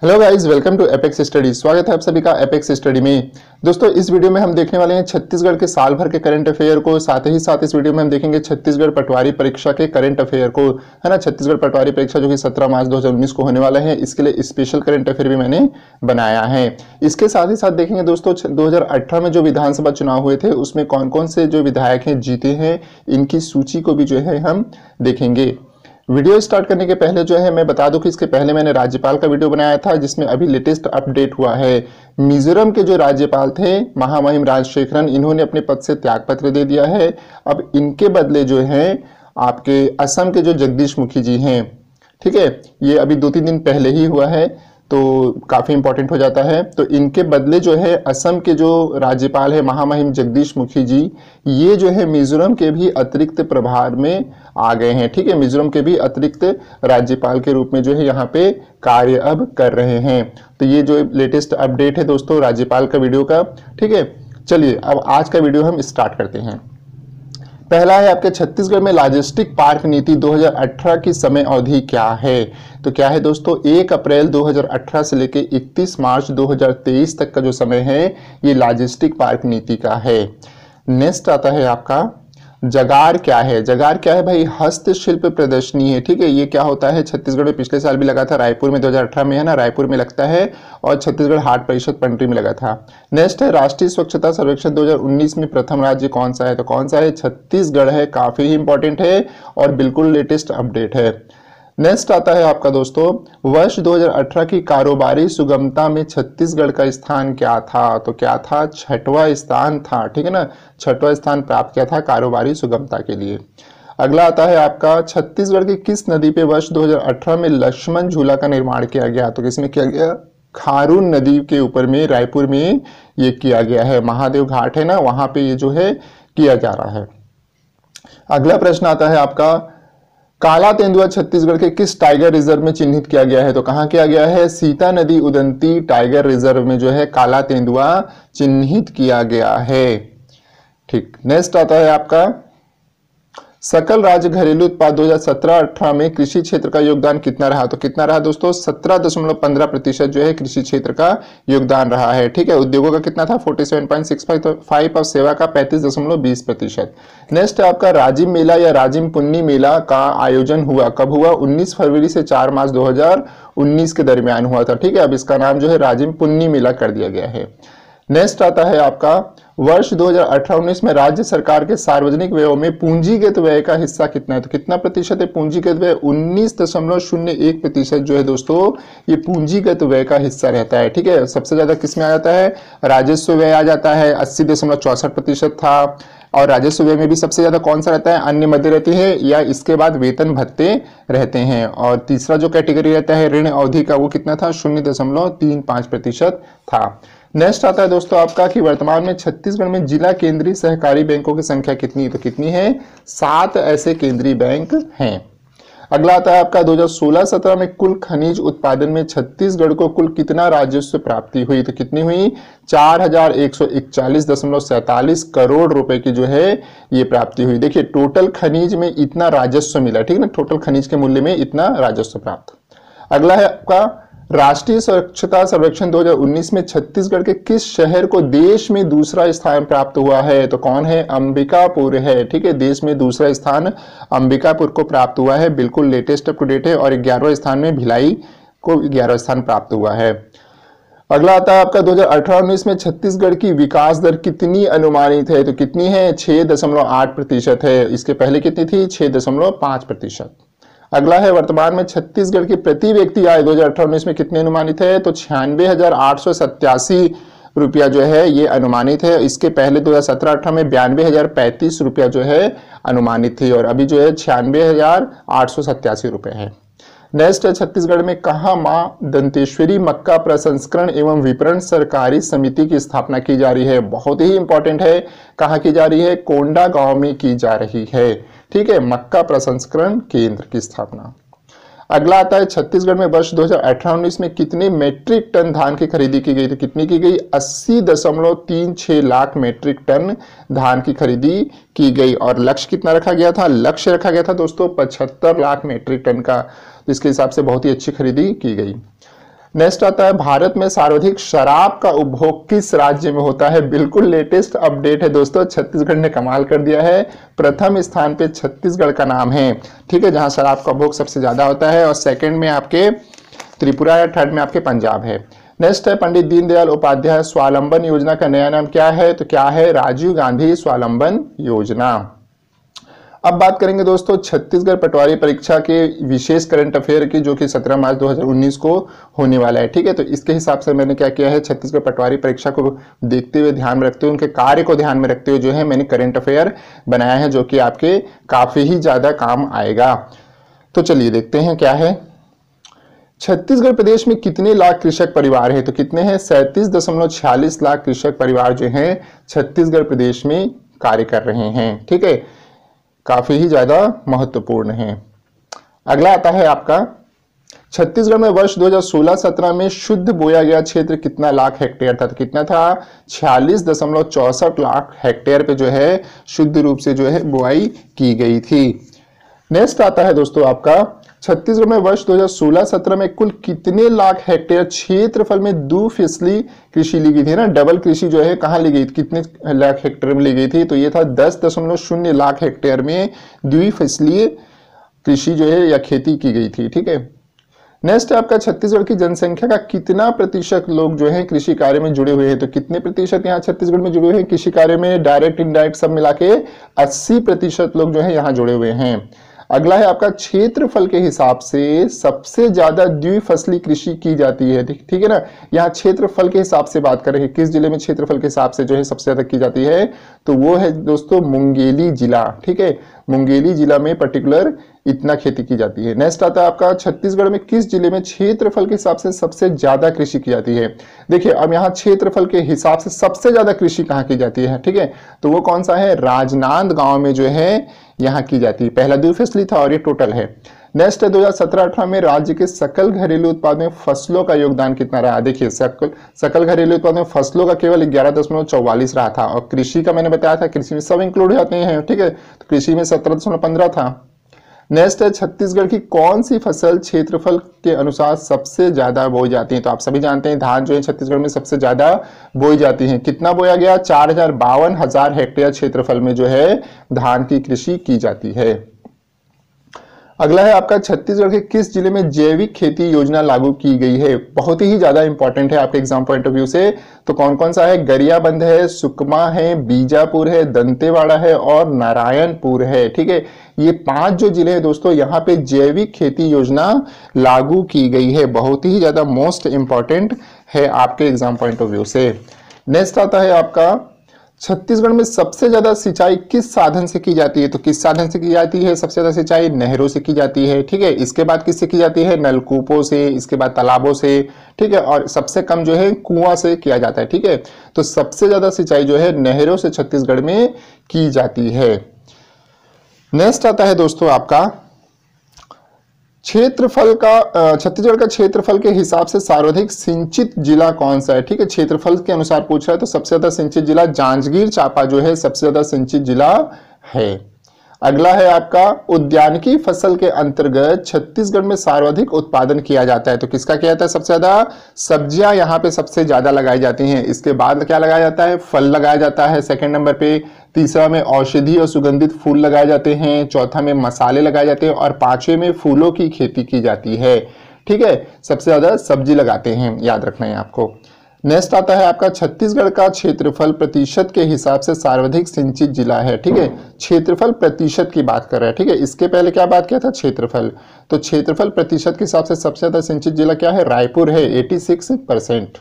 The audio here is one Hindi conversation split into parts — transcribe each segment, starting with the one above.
Hello guys, welcome to Apex Study. स्वागत है आप सभी का एपेक्स स्टडी में। दोस्तों, इस वीडियो में हम देखने वाले हैं छत्तीसगढ़ के साल भर के करंट अफेयर को। साथ ही साथ इस वीडियो में हम देखेंगे छत्तीसगढ़ पटवारी परीक्षा के करंट अफेयर को, है ना। छत्तीसगढ़ पटवारी परीक्षा जो कि 17 मार्च 2019 को होने वाला है, इसके लिए स्पेशल करंट अफेयर भी मैंने बनाया है। इसके साथ ही साथ देखेंगे दोस्तों 2018 में जो विधानसभा चुनाव हुए थे उसमें कौन कौन से जो विधायक हैं जीते हैं, इनकी सूची को भी जो है हम देखेंगे। वीडियो स्टार्ट करने के पहले जो है मैं बता दूं कि इसके पहले मैंने राज्यपाल का वीडियो बनाया था, जिसमें अभी लेटेस्ट अपडेट हुआ है। मिजोरम के जो राज्यपाल थे महामहिम राजशेखरन, इन्होंने अपने पद से त्यागपत्र दे दिया है। अब इनके बदले जो है आपके असम के जो जगदीश मुखी जी हैं, ठीक है, ये अभी 2-3 दिन पहले ही हुआ है, तो काफी इंपॉर्टेंट हो जाता है। तो इनके बदले जो है असम के जो राज्यपाल है महामहिम जगदीश मुखी जी, ये जो है मिजोरम के भी अतिरिक्त प्रभार में आ गए हैं। ठीक है, मिजोरम के भी अतिरिक्त राज्यपाल के रूप में जो है यहाँ पे कार्य अब कर रहे हैं। तो ये जो लेटेस्ट अपडेट है दोस्तों राज्यपाल का वीडियो का। ठीक है, चलिए अब आज का वीडियो हम स्टार्ट करते हैं। पहला है आपके छत्तीसगढ़ में लॉजिस्टिक पार्क नीति 2018 की समय अवधि क्या है। तो क्या है दोस्तों, 1 अप्रैल 2018 से लेकर 31 मार्च 2023 तक का जो समय है ये लॉजिस्टिक पार्क नीति का है। नेक्स्ट आता है आपका जगार क्या है। जगार क्या है भाई, हस्तशिल्प प्रदर्शनी है। ठीक है, ये क्या होता है, छत्तीसगढ़ में पिछले साल भी लगा था, रायपुर में 2018 में, है ना, रायपुर में लगता है, और छत्तीसगढ़ हाट परिषद पंडरी में लगा था। नेक्स्ट है राष्ट्रीय स्वच्छता सर्वेक्षण 2019 में प्रथम राज्य कौन सा है। तो कौन सा है, छत्तीसगढ़ है। काफी ही इंपॉर्टेंट है और बिल्कुल लेटेस्ट अपडेट है। नेक्स्ट आता है आपका दोस्तों वर्ष 2018 की कारोबारी सुगमता में छत्तीसगढ़ का स्थान क्या था। तो क्या था, 6वां स्थान था। ठीक है ना, 6वां स्थान प्राप्त किया था कारोबारी सुगमता के लिए। अगला आता है आपका छत्तीसगढ़ की किस नदी पे वर्ष 2018 में लक्ष्मण झूला का निर्माण किया गया। तो किसमें किया गया, खारून नदी के ऊपर में, रायपुर में ये किया गया है। महादेव घाट है ना, वहां पे ये जो है किया जा रहा है। अगला प्रश्न आता है आपका काला तेंदुआ छत्तीसगढ़ के किस टाइगर रिजर्व में चिन्हित किया गया है। तो कहां किया गया है, सीता नदी उदंती टाइगर रिजर्व में जो है काला तेंदुआ चिन्हित किया गया है। ठीक, नेक्स्ट आता है आपका सकल राज्य घरेलू उत्पाद 2017-18 में कृषि क्षेत्र का योगदान कितना रहा। तो कितना रहा दोस्तों, 17.15% जो है कृषि क्षेत्र का योगदान रहा है। ठीक है, उद्योगों का कितना था, 47.65 और सेवा का 35.20%। नेक्स्ट है आपका राजिम मेला या राजिम पुन्नी मेला का आयोजन हुआ कब हुआ, 19 फरवरी से 4 मार्च 2019 के दरमियान हुआ था। ठीक है, अब इसका नाम जो है राजिम पुन्नी मेला कर दिया गया है। नेक्स्ट आता है आपका वर्ष 2018-19 में राज्य सरकार के सार्वजनिक व्ययों में पूंजीगत व्यय का हिस्सा कितना है। तो कितना प्रतिशत है पूंजीगत व्यय, 19.01% जो है दोस्तों ये पूंजीगत व्यय का हिस्सा रहता है। ठीक है, सबसे ज्यादा किसमें आ जाता है, राजस्व व्यय आ जाता है, 80.64% था। और राजस्व व्यय में भी सबसे ज्यादा कौन सा रहता है, अन्य मध्य रहती है, या इसके बाद वेतन भत्ते रहते हैं। और तीसरा जो कैटेगरी रहता है ऋण अवधि का, वो कितना था, 0.35% था। नेक्स्ट आता है दोस्तों आपका कि वर्तमान में छत्तीसगढ़ में जिला केंद्रीय सहकारी बैंकों की संख्या कितनी। तो कितनी है, 7 ऐसे केंद्रीय बैंक हैं। अगला आता है आपका 2016-17 में कुल खनिज उत्पादन में छत्तीसगढ़ को कुल कितना राजस्व प्राप्ति हुई। तो कितनी हुई, 4141.47 करोड़ रुपए की जो है ये प्राप्ति हुई। देखिए टोटल खनिज में इतना राजस्व मिला, ठीक है ना, टोटल खनिज के मूल्य में इतना राजस्व प्राप्त। अगला है आपका राष्ट्रीय स्वच्छता सर्वेक्षण 2019 में छत्तीसगढ़ के किस शहर को देश में दूसरा स्थान प्राप्त हुआ है। तो कौन है, अंबिकापुर है। ठीक है, देश में दूसरा स्थान अंबिकापुर को प्राप्त हुआ है, बिल्कुल लेटेस्ट अप टू डेट है। और 11वें स्थान में भिलाई को 11वां स्थान प्राप्त हुआ है। अगला आता है आपका 2018-19 में छत्तीसगढ़ की विकास दर कितनी अनुमानित है। तो कितनी है, 6.8% है। इसके पहले कितनी थी, 6.5%। अगला है वर्तमान में छत्तीसगढ़ की प्रति व्यक्ति आय 2018-19 में कितने अनुमानित है। तो 96,887 रुपया जो है ये अनुमानित है। इसके पहले 2017-18 में 92,035 रुपया जो है अनुमानित थी, और अभी जो है 96,887 रुपये है। नेक्स्ट है छत्तीसगढ़ में कहाँ मां दंतेश्वरी मक्का प्रसंस्करण एवं विपणन सरकारी समिति की स्थापना की जा रही है। बहुत ही इंपॉर्टेंट है, कहाँ की जा रही है, कोंडा गांव में की जा रही है। ठीक है, मक्का प्रसंस्करण केंद्र की स्थापना। अगला आता है छत्तीसगढ़ में वर्ष 2018-19 में कितने मेट्रिक टन धान की खरीदी की गई। तो कितनी की गई, 80.36 लाख मेट्रिक टन धान की खरीदी की गई। और लक्ष्य कितना रखा गया था, लक्ष्य रखा गया था दोस्तों 75 लाख मेट्रिक टन का। तो इसके हिसाब से बहुत ही अच्छी खरीदी की गई। नेक्स्ट आता है भारत में सर्वाधिक शराब का उपभोग किस राज्य में होता है। बिल्कुल लेटेस्ट अपडेट है दोस्तों, छत्तीसगढ़ ने कमाल कर दिया है। प्रथम स्थान पे छत्तीसगढ़ का नाम है, ठीक है, जहां शराब का उपभोग सबसे ज्यादा होता है। और सेकंड में आपके त्रिपुरा या थर्ड में आपके पंजाब है। नेक्स्ट है पंडित दीनदयाल उपाध्याय स्वावलंबन योजना का नया नाम क्या है, तो क्या है राजीव गांधी स्वावलंबन योजना। अब बात करेंगे दोस्तों छत्तीसगढ़ पटवारी परीक्षा के विशेष करंट अफेयर की, जो कि 17 मार्च 2019 को होने वाला है, ठीक है। तो इसके हिसाब से मैंने क्या किया है, छत्तीसगढ़ पटवारी परीक्षा को देखते हुए, ध्यान में रखते हुए, उनके कार्य को ध्यान में रखते हुए जो है मैंने करंट अफेयर बनाया है, जो कि आपके काफी ही ज्यादा काम आएगा। तो चलिए देखते हैं क्या है। छत्तीसगढ़ प्रदेश में कितने लाख कृषक परिवार हैं, तो कितने हैं 37.46 लाख कृषक परिवार जो हैं छत्तीसगढ़ प्रदेश में कार्य कर रहे हैं, ठीक है, काफी ही ज्यादा महत्वपूर्ण है। अगला आता है आपका छत्तीसगढ़ में वर्ष 2016-17 में शुद्ध बोया गया क्षेत्र कितना लाख हेक्टेयर था, तो कितना था 46.64 लाख हेक्टेयर पे जो है शुद्ध रूप से जो है बुआई की गई थी। नेक्स्ट आता है दोस्तों आपका छत्तीसगढ़ में वर्ष 2016-17 में कुल कितने लाख हेक्टेयर क्षेत्रफल में द्विफसली कृषि ली गई थी ना, डबल कृषि जो है कहां ली गई थी, कितने लाख हेक्टेयर में ली गई थी, तो ये था 10.0 लाख हेक्टेयर में द्विफसलीय कृषि जो है या खेती की गई थी, ठीक है। नेक्स्ट है आपका छत्तीसगढ़ की जनसंख्या का कितना प्रतिशत लोग जो है कृषि कार्य में जुड़े हुए हैं, तो कितने प्रतिशत यहाँ छत्तीसगढ़ में जुड़े हुए हैं कृषि कार्य में, डायरेक्ट इनडायरेक्ट सब मिला के 80% लोग जो है यहाँ जुड़े हुए हैं। अगला है आपका क्षेत्रफल के हिसाब से सबसे ज्यादा द्विफसली कृषि की जाती है, ठीक है ना। यहाँ क्षेत्रफल के हिसाब से बात करेंगे किस जिले में क्षेत्रफल के हिसाब से जो है सबसे ज्यादा की जाती है, तो वो है दोस्तों मुंगेली जिला, ठीक है, मुंगेली जिला में पर्टिकुलर इतना खेती की जाती है। नेक्स्ट आता है आपका छत्तीसगढ़ में किस जिले में क्षेत्रफल के हिसाब से सबसे ज्यादा कृषि की जाती है। देखिए अब यहाँ क्षेत्रफल के हिसाब से सबसे ज्यादा कृषि कहाँ की जाती है, ठीक है, तो वो कौन सा है, राजनांदगांव में जो है यहाँ की जाती है। पहला द्विफसली था और ये टोटल है। नेक्स्ट है 2017-18 में राज्य के सकल घरेलू उत्पाद में फसलों का योगदान कितना रहा। देखिए सकल घरेलू उत्पाद में फसलों का केवल 11.44 रहा था, और कृषि का मैंने बताया था कृषि में सब इंक्लूड हो जाते हैं, ठीक है, तो कृषि में 17.15 था। नेक्स्ट है छत्तीसगढ़ की कौन सी फसल क्षेत्रफल के अनुसार सबसे ज्यादा बोई जाती है, तो आप सभी जानते हैं धान जो है छत्तीसगढ़ में सबसे ज्यादा बोई जाती है। कितना बोया गया, 4,52,000 हेक्टेयर क्षेत्रफल में जो है धान की कृषि की जाती है। अगला है आपका छत्तीसगढ़ के किस जिले में जैविक खेती योजना लागू की गई है। बहुत ही ज्यादा इंपॉर्टेंट है आपके एग्जाम पॉइंट ऑफ व्यू से, तो कौन कौन सा है, गरियाबंद है, सुकमा है, बीजापुर है, दंतेवाड़ा है और नारायणपुर है, ठीक है। ये 5 जो जिले हैं दोस्तों, यहाँ पे जैविक खेती योजना लागू की गई है, बहुत ही ज्यादा मोस्ट इंपॉर्टेंट है आपके एग्जाम पॉइंट ऑफ व्यू से। नेक्स्ट आता है आपका छत्तीसगढ़ में सबसे ज्यादा सिंचाई किस साधन से की जाती है, तो किस साधन से की जाती है, सबसे ज्यादा सिंचाई नहरों से की जाती है, ठीक है। इसके बाद किससे की जाती है, नलकूपों से, इसके बाद तालाबों से, ठीक है, और सबसे कम जो है कुआं से किया जाता है, ठीक है। तो सबसे ज्यादा सिंचाई जो है नहरों से छत्तीसगढ़ में की जाती है। नेक्स्ट आता है दोस्तों आपका क्षेत्रफल का, छत्तीसगढ़ का क्षेत्रफल के हिसाब से सर्वाधिक सिंचित जिला कौन सा है, ठीक है, क्षेत्रफल के अनुसार पूछ रहा है, तो सबसे ज्यादा सिंचित जिला जांजगीर चांपा जो है सबसे ज्यादा सिंचित जिला है। अगला है आपका उद्यानिकी फसल के अंतर्गत छत्तीसगढ़ में सर्वाधिक उत्पादन किया जाता है, तो किसका किया जाता है, सबसे ज्यादा सब्जियां यहाँ पे सबसे ज्यादा लगाई जाती हैं। इसके बाद क्या लगाया जाता है, फल लगाया जाता है सेकंड नंबर पे, तीसरा में औषधि और सुगंधित फूल लगाए जाते हैं, चौथा में मसाले लगाए जाते हैं और पांचवें में फूलों की खेती की जाती है, ठीक है। सबसे ज्यादा सब्जी लगाते हैं, याद रखना है आपको। नेक्स्ट आता है आपका छत्तीसगढ़ का क्षेत्रफल प्रतिशत के हिसाब से सर्वाधिक सिंचित जिला है, ठीक है, क्षेत्रफल प्रतिशत की बात कर रहा है, ठीक है। इसके पहले क्या बात किया था, क्षेत्रफल, तो क्षेत्रफल प्रतिशत के हिसाब से सबसे ज्यादा सिंचित जिला क्या है, रायपुर है 86%।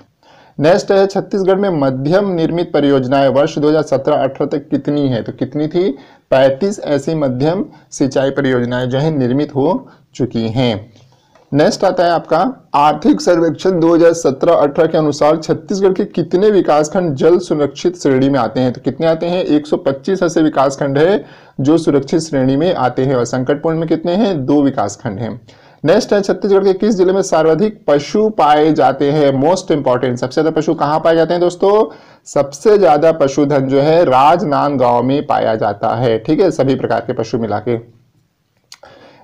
नेक्स्ट है छत्तीसगढ़ में मध्यम निर्मित परियोजनाएं वर्ष 2017-18 तक कितनी है, तो कितनी थी, 35 ऐसी मध्यम सिंचाई परियोजनाएं जो है निर्मित हो चुकी हैं। नेक्स्ट आता है आपका आर्थिक सर्वेक्षण 2017-18 के अनुसार छत्तीसगढ़ के कितने विकासखंड जल सुरक्षित श्रेणी में आते हैं, तो कितने आते हैं, 125 ऐसे विकासखंड है जो सुरक्षित श्रेणी में आते हैं, और संकटपूर्ण में कितने हैं, 2 विकासखंड हैं। नेक्स्ट है छत्तीसगढ़ के किस जिले में सर्वाधिक पशु पाए जाते हैं, मोस्ट इंपॉर्टेंट, सबसे ज्यादा पशु कहां पाए जाते हैं दोस्तों, सबसे ज्यादा पशुधन जो है राजनांदगांव में पाया जाता है, ठीक है, सभी प्रकार के पशु मिला के।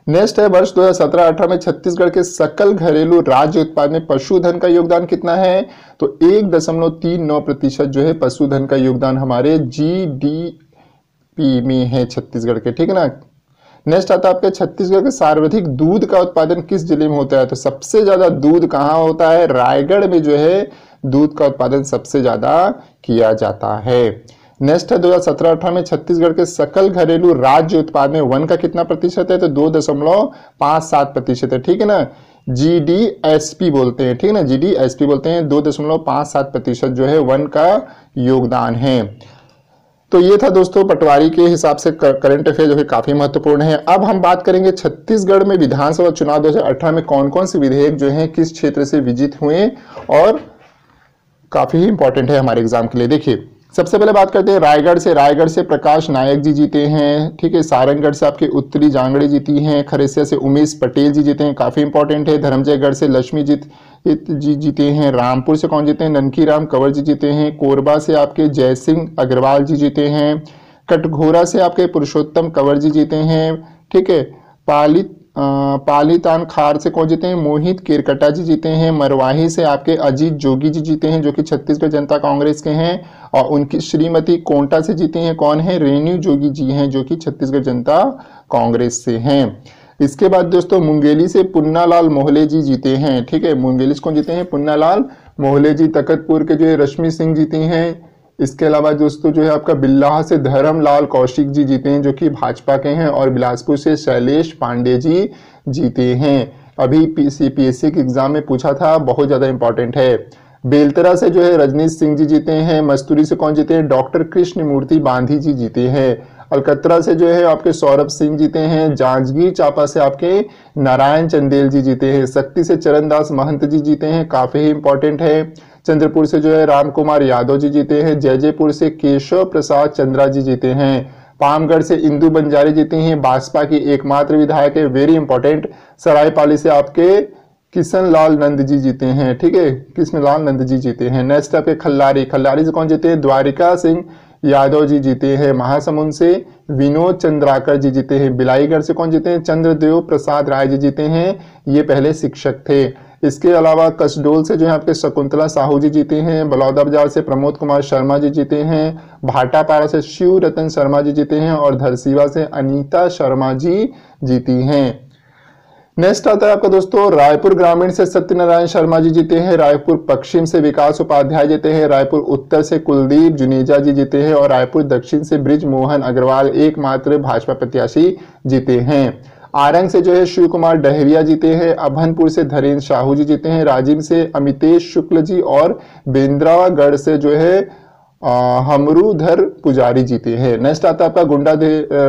नेक्स्ट है वर्ष 2017-18 में छत्तीसगढ़ के सकल घरेलू राज्य उत्पाद में पशुधन का योगदान कितना है? तो 1.39% जो है पशुधन का योगदान हमारे जीडीपी में है छत्तीसगढ़ के, ठीक है ना। नेक्स्ट आता है आपके छत्तीसगढ़ के सर्वाधिक दूध का उत्पादन किस जिले में होता है? तो सबसे ज्यादा दूध कहाँ होता है? रायगढ़ में जो है दूध का उत्पादन सबसे ज्यादा किया जाता है। नेक्स्ट है 2017-18 में छत्तीसगढ़ के सकल घरेलू राज्य उत्पाद में वन का कितना प्रतिशत है? तो 2.57% है, ठीक है ना। जीडीएसपी बोलते हैं, ठीक है ना, जीडीएसपी बोलते हैं। 2.57% जो है वन का योगदान है। तो ये था दोस्तों पटवारी के हिसाब से करंट अफेयर, जो कि काफी महत्वपूर्ण है। अब हम बात करेंगे छत्तीसगढ़ में विधानसभा चुनाव 2018 में कौन कौन से विधेयक जो हैं किस क्षेत्र से विजित हुए और काफी इंपॉर्टेंट है हमारे एग्जाम के लिए। देखिए सबसे पहले बात करते हैं रायगढ़ से प्रकाश नायक जी जीते हैं, ठीक है। सारंगगढ़ से आपके उत्तरी जांगड़े जीती हैं। खरेसिया से उमेश पटेल जी जीते हैं, काफी इंपॉर्टेंट है। धर्मजयगढ़ से लक्ष्मी जी जीते हैं। रामपुर से कौन जीते हैं? ननकी राम कंवर जी जीते हैं। कोरबा से आपके जयसिंह अग्रवाल जी जीते हैं। कटघोरा से आपके पुरुषोत्तम कंवर जी जीते हैं, ठीक है। पालीतान खार से कौन जीते हैं? मोहित केरकटा जी जीते हैं। मरवाही से आपके अजीत जोगी जी जीते हैं, जो कि छत्तीसगढ़ जनता कांग्रेस के हैं। और उनकी श्रीमती कोंटा से जीती हैं, कौन है? रेणु जोगी जी हैं, जो कि छत्तीसगढ़ जनता कांग्रेस से हैं। इसके बाद दोस्तों मुंगेली से पुन्नालाल मोहले जी जीते हैं, ठीक है। मुंगेली से कौन जीते हैं? पुन्नालाल मोहले जी। तखतपुर के जो है रश्मि सिंह जीती हैं। इसके अलावा दोस्तों जो है आपका बिल्लाह से धर्मलाल कौशिक जी जीते हैं, जो कि भाजपा के हैं। और बिलासपुर से शैलेश पांडे जी जीते हैं। अभी सीपीएससी के एग्जाम में पूछा था, बहुत ज्यादा इंपॉर्टेंट है। बेलतरा से जो है रजनीश सिंह जी जीते हैं। मस्तूरी से कौन जीते हैं? डॉक्टर कृष्ण मूर्ति बांधी जी जीते हैं। अलकतरा से जो है आपके सौरभ सिंह जीते हैं। जांजगीर चांपा से आपके नारायण चंदेल जी जीते हैं। शक्ति से चरणदास महंत जी जीते हैं, काफी ही इंपॉर्टेंट है। चंद्रपुर से जो है रामकुमार यादव जी जीते हैं। जयजयपुर से केशव प्रसाद चंद्रा जी जीते हैं। पामगढ़ से इंदु बंजारी जीती हैं, भाजपा की एकमात्र विधायक है, वेरी इंपॉर्टेंट। सरायपाली से आपके किशन लाल नंद जी जीते हैं, ठीक है, किशन लाल नंद जी जीते हैं। नेक्स्ट आपके खल्लारी से कौन जीते हैं? द्वारिका सिंह यादव जी जीते हैं। महासमुंद से विनोद चंद्राकर जी जीते हैं। बिलाईगढ़ से कौन जीते हैं? चंद्रदेव प्रसाद राय जी जीते हैं, ये पहले शिक्षक थे। इसके अलावा कसडोल से जो है आपके शकुंतला साहू जी जीते हैं। बलौदाबाजार से प्रमोद कुमार शर्मा जी जीते हैं। भाटापारा से शिव रतन शर्मा जी जीते हैं। और धरसीवा से अनीता शर्मा जी जीती हैं। नेक्स्ट आता है आपका दोस्तों रायपुर ग्रामीण से सत्यनारायण शर्मा जी जीते हैं। रायपुर पश्चिम से विकास उपाध्याय जीते हैं। रायपुर उत्तर से कुलदीप जुनेजा जी जीते हैं। और रायपुर दक्षिण से ब्रिज मोहन अग्रवाल एकमात्र भाजपा प्रत्याशी जीते हैं। आरंग से जो है शिव कुमार डहरिया जीते हैं। अभनपुर से धीरेन्द्र साहू जी जीते हैं। राजिम से अमितेश शुक्ल जी। और बेंद्रागढ़ से जो है हमरूधर पुजारी जीते हैं। नेक्स्ट आता है आपका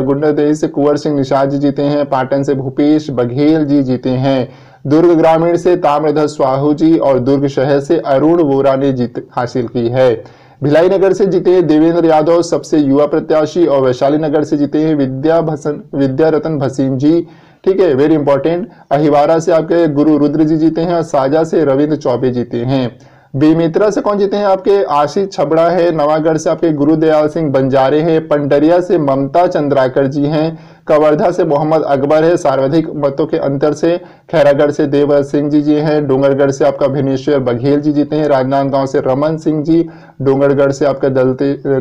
गुंडादेही से कुंवर सिंह निषाद जी जीते हैं। पाटन से भूपेश बघेल जी जीते हैं। दुर्ग ग्रामीण से ताम्रध्वज साहू जी और दुर्ग शहर से अरुण वोरा ने जीत हासिल की है। भिलाई नगर से जीते हैं देवेंद्र यादव, सबसे युवा प्रत्याशी। और वैशाली नगर से जीते हैं विद्या रतन भसीन जी, ठीक है, वेरी इंपॉर्टेंट। अहिवारा से आपके गुरु रुद्र जी जीते हैं। और साजा से रविंद्र चौबे जीते हैं। बेमेतरा से कौन जीते हैं? आपके आशीष छबड़ा है। नवागढ़ से आपके गुरुदयाल सिंह बंजारे हैं। पंडरिया से ममता चंद्राकर जी हैं। कवर्धा से मोहम्मद अकबर है, सर्वाधिक मतों के अंतर से। खैरागढ़ से देवर सिंह जी हैं। डोंगरगढ़ से आपका भिनेश्वर बघेल जी जीते हैं। राजनांदगांव से रमन सिंह जी। डोंगरगढ़ से आपका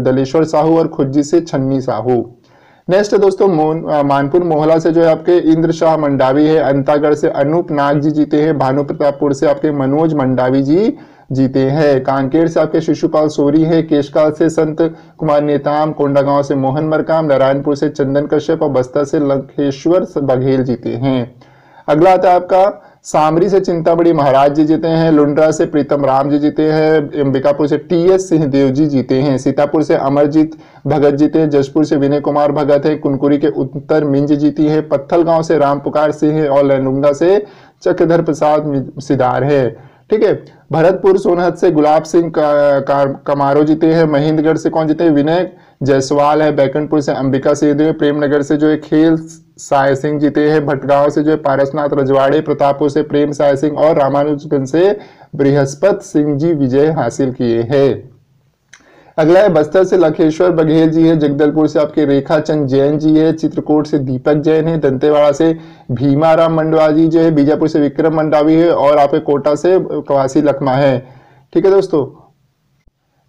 दलेश्वर साहू। और खुज्जी से छन्नी साहू। नेक्स्ट दोस्तों मानपुर मोहला से जो है आपके इंद्र शाह मंडावी है। अंतागढ़ से अनूप नाग जी जीते हैं। भानु प्रतापपुर से आपके मनोज मंडावी जी जीते हैं। कांकेर से आपके शिशुपाल सोरी है। केशकाल से संत कुमार नेताम। कोंडागांव से मोहन मरकाम। नारायणपुर से चंदन कश्यप। और बस्तर से लंकेश्वर बघेल जीते हैं। अगला आता है आपका सामरी से चिंतामणि महाराज जी जीते हैं। लुंड्रा से प्रीतम राम जी जीते हैं। अंबिकापुर से टीएस सिंहदेव जी जीते हैं। सीतापुर से अमरजीत भगत जीते हैं। जशपुर से विनय कुमार भगत है। कुनकुरी के उत्तर मिंज जीती है। पत्थलगांव से राम पुकार सिंह है। और लैनुंगा से चक्रधर प्रसाद सिदार है, ठीक है। भरतपुर सोनहत से गुलाब सिंह कमारो जीते हैं। महेंद्रगढ़ से कौन जीते हैं? विनय जायसवाल है। बैकुंठपुर से अंबिका सिंहदेव। प्रेमनगर से जो है खेल साय सिंह जीते हैं। भटगांव से जो है पारसनाथ रजवाड़े। प्रतापपुर से प्रेम साय सिंह। और रामानुजगंज से बृहस्पत सिंह जी विजय हासिल किए हैं। अगला है बस्तर से लखेश्वर बघेल जी है, जगदलपुर से आपके रेखा चंद जैन जी है, चित्रकूट से दीपक जैन है, दंतेवाड़ा से भीमाराम मंडवा जी जो है, बीजापुर से विक्रम मंडावी है और आपके कोटा से कवासी लखमा है। ठीक है दोस्तों,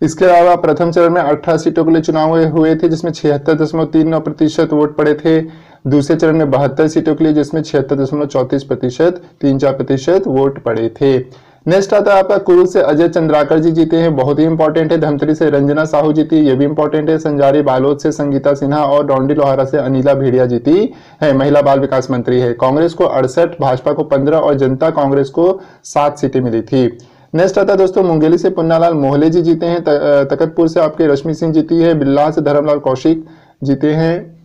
इसके अलावा प्रथम चरण में 18 सीटों के लिए चुनाव हुए थे जिसमें 76.39% वोट पड़े थे। दूसरे चरण में 72 सीटों के लिए जिसमें 76.34% 3-4% वोट पड़े थे। नेक्स्ट आता है आपका कुरुल से अजय चंद्राकर जी जीते हैं, बहुत ही इंपॉर्टेंट है। धमतरी से रंजना साहू जीती, ये भी इंपॉर्टेंट है। संजारी बालोद से संगीता सिन्हा और डोंडी लोहारा से अनिला भेड़िया जीती है, महिला बाल विकास मंत्री है। कांग्रेस को 68, भाजपा को 15 और जनता कांग्रेस को 7 सीटें मिली थी। नेक्स्ट आता है दोस्तों मुंगेली से पुन्नालाल मोहले जी जीते हैं, तकतपुर से आपके रश्मि सिंह जीती है, बिल्ला से धर्मलाल कौशिक जीते हैं,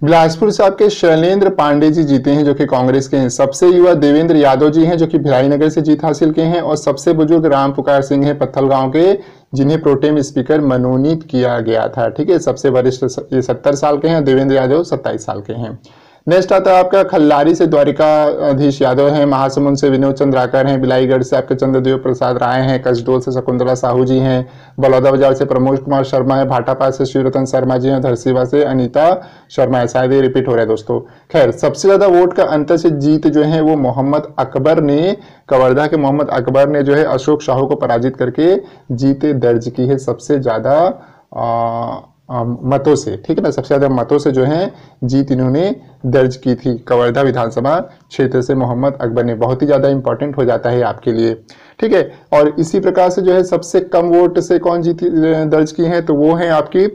बिलासपुर से आपके शैलेंद्र पांडे जी जीते हैं जो कि कांग्रेस के हैं। सबसे युवा देवेंद्र यादव जी हैं जो कि भिलाईनगर से जीत हासिल किए हैं और सबसे बुजुर्ग राम पुकार सिंह हैं पत्थल गांव के, जिन्हें प्रोटेम स्पीकर मनोनीत किया गया था। ठीक है, सबसे वरिष्ठ ये 70 साल के हैं, देवेंद्र यादव 27 साल के हैं। नेक्स्ट आता है आपका खल्लारी से द्वारिकाधीश यादव हैं, महासमुंद से विनोद चंद्राकर हैं, बिलाईगढ़ से आपके चंद्रदेव प्रसाद राय हैं, कसडोल से शकुंतला साहू जी हैं, बलौदाबाजार से प्रमोद कुमार शर्मा है, भाटापात से शिवरतन शर्मा जी हैं, धरसीवा से अनीता शर्मा है। शायद ये रिपीट हो रहा है दोस्तों। खैर, सबसे ज्यादा वोट का अंतर से जीत जो है वो मोहम्मद अकबर ने, कवर्धा के मोहम्मद अकबर ने जो है अशोक साहू को पराजित करके जीत दर्ज की है सबसे ज्यादा मतों से। ठीक है ना, सबसे ज्यादा मतों से जो है जीत इन्होंने दर्ज की थी कवर्धा विधानसभा क्षेत्र से मोहम्मद अकबर ने। बहुत ही ज्यादा इंपॉर्टेंट हो जाता है आपके लिए। ठीक है, और इसी प्रकार से जो है सबसे कम वोट से कौन जीत दर्ज की है, तो वो है आपकी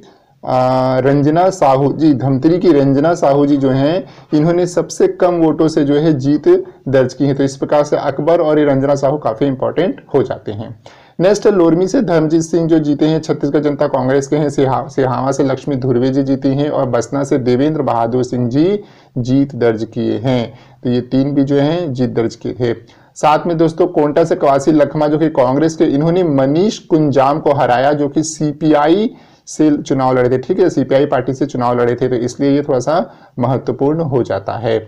रंजना साहू जी, धमतरी की रंजना साहू जी जो हैं, इन्होंने सबसे कम वोटों से जो है जीत दर्ज की है। तो इस प्रकार से अकबर और ये रंजना साहू काफी इंपॉर्टेंट हो जाते हैं। नेक्स्ट लोरमी से धर्मजीत सिंह जो जीते हैं, छत्तीसगढ़ जनता कांग्रेस के हैं। सिहावा से लक्ष्मी धुर्वे जी जीती हैं और बसना से देवेंद्र बहादुर सिंह जी जीत दर्ज किए हैं। तो ये 3 भी जो हैं जीत दर्ज किए थे। साथ में दोस्तों कोंटा से कवासी लखमा जो कि कांग्रेस के, इन्होंने मनीष कुंजाम को हराया जो कि सीपीआई से चुनाव लड़े थे। ठीक है, सीपीआई पार्टी से चुनाव लड़े थे, तो इसलिए ये थोड़ा सा महत्वपूर्ण हो जाता है।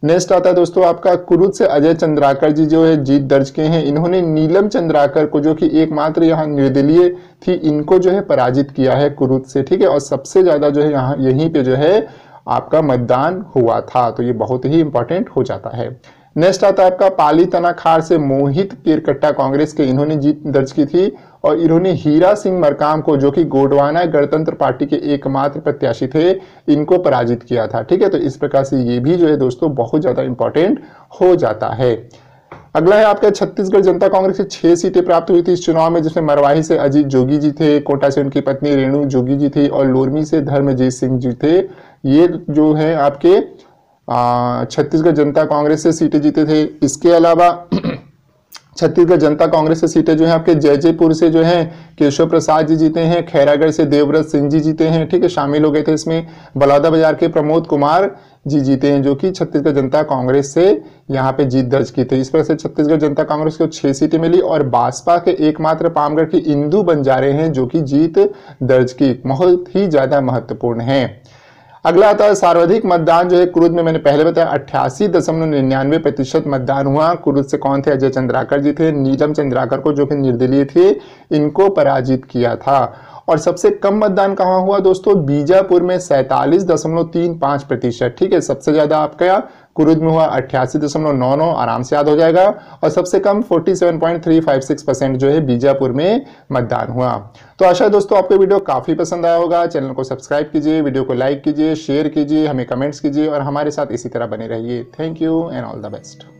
नेक्स्ट आता है दोस्तों आपका कुरुद से अजय चंद्राकर जी जो है जीत दर्ज किए हैं। इन्होंने नीलम चंद्राकर को, जो कि एकमात्र यहाँ निर्दलीय थी, इनको जो है पराजित किया है कुरुद से। ठीक है, और सबसे ज्यादा जो है यहाँ यहीं पे जो है आपका मतदान हुआ था, तो ये बहुत ही इंपॉर्टेंट हो जाता है। नेक्स्ट आता है आपका पाली तनाखार से मोहित केरकट्टा कांग्रेस के, इन्होंने जीत दर्ज की थी और इन्होंने हीरा सिंह मरकाम को, जो कि गोंडवाना गणतंत्र पार्टी के एकमात्र प्रत्याशी थे, इनको पराजित किया था। ठीक है, तो इस प्रकार से ये भी जो है दोस्तों बहुत ज्यादा इंपॉर्टेंट हो जाता है। अगला है आपका छत्तीसगढ़ जनता कांग्रेस से 6 सीटें प्राप्त हुई थी इस चुनाव में, जिसमें मरवाही से अजीत जोगी जी थे, कोटा से उनकी पत्नी रेणु जोगी जी थी और लोरमी से धर्मजीत सिंह जी थे। ये जो है आपके छत्तीसगढ़ जनता कांग्रेस से सीटें जीते थे। इसके अलावा छत्तीसगढ़ जनता कांग्रेस से सीटें जो है आपके जयजयपुर से जो है केशव प्रसाद जी जीते हैं, खैरागढ़ से देवव्रत सिंह जी जीते हैं। ठीक है, शामिल हो गए थे इसमें। बलौदाबाजार के प्रमोद कुमार जी जीते हैं जो कि छत्तीसगढ़ जनता कांग्रेस से यहाँ पे जीत दर्ज की थी। इस तरह से छत्तीसगढ़ जनता कांग्रेस को 6 सीटें मिली और भाजपा के एकमात्र पामगढ़ की इंदू बंजारे हैं जो कि जीत दर्ज की, बहुत ही ज्यादा महत्वपूर्ण है। अगला आता है सर्वाधिक मतदान जो है कुरुद में, मैंने पहले बताया 88.99% मतदान हुआ। कुरुद से कौन थे? अजय चंद्राकर जी थे। नीलम चंद्राकर को, जो कि निर्दलीय थे, इनको पराजित किया था। और सबसे कम मतदान कहां हुआ दोस्तों? बीजापुर में 47.35%। ठीक है, सबसे ज्यादा आपका कुरुद में हुआ 88.99, आराम से याद हो जाएगा। और सबसे कम 47.356% जो है बीजापुर में मतदान हुआ। तो आशा है दोस्तों आपको वीडियो काफी पसंद आया होगा। चैनल को सब्सक्राइब कीजिए, वीडियो को लाइक कीजिए, शेयर कीजिए, हमें कमेंट्स कीजिए और हमारे साथ इसी तरह बने रहिए। Thank you and all the best.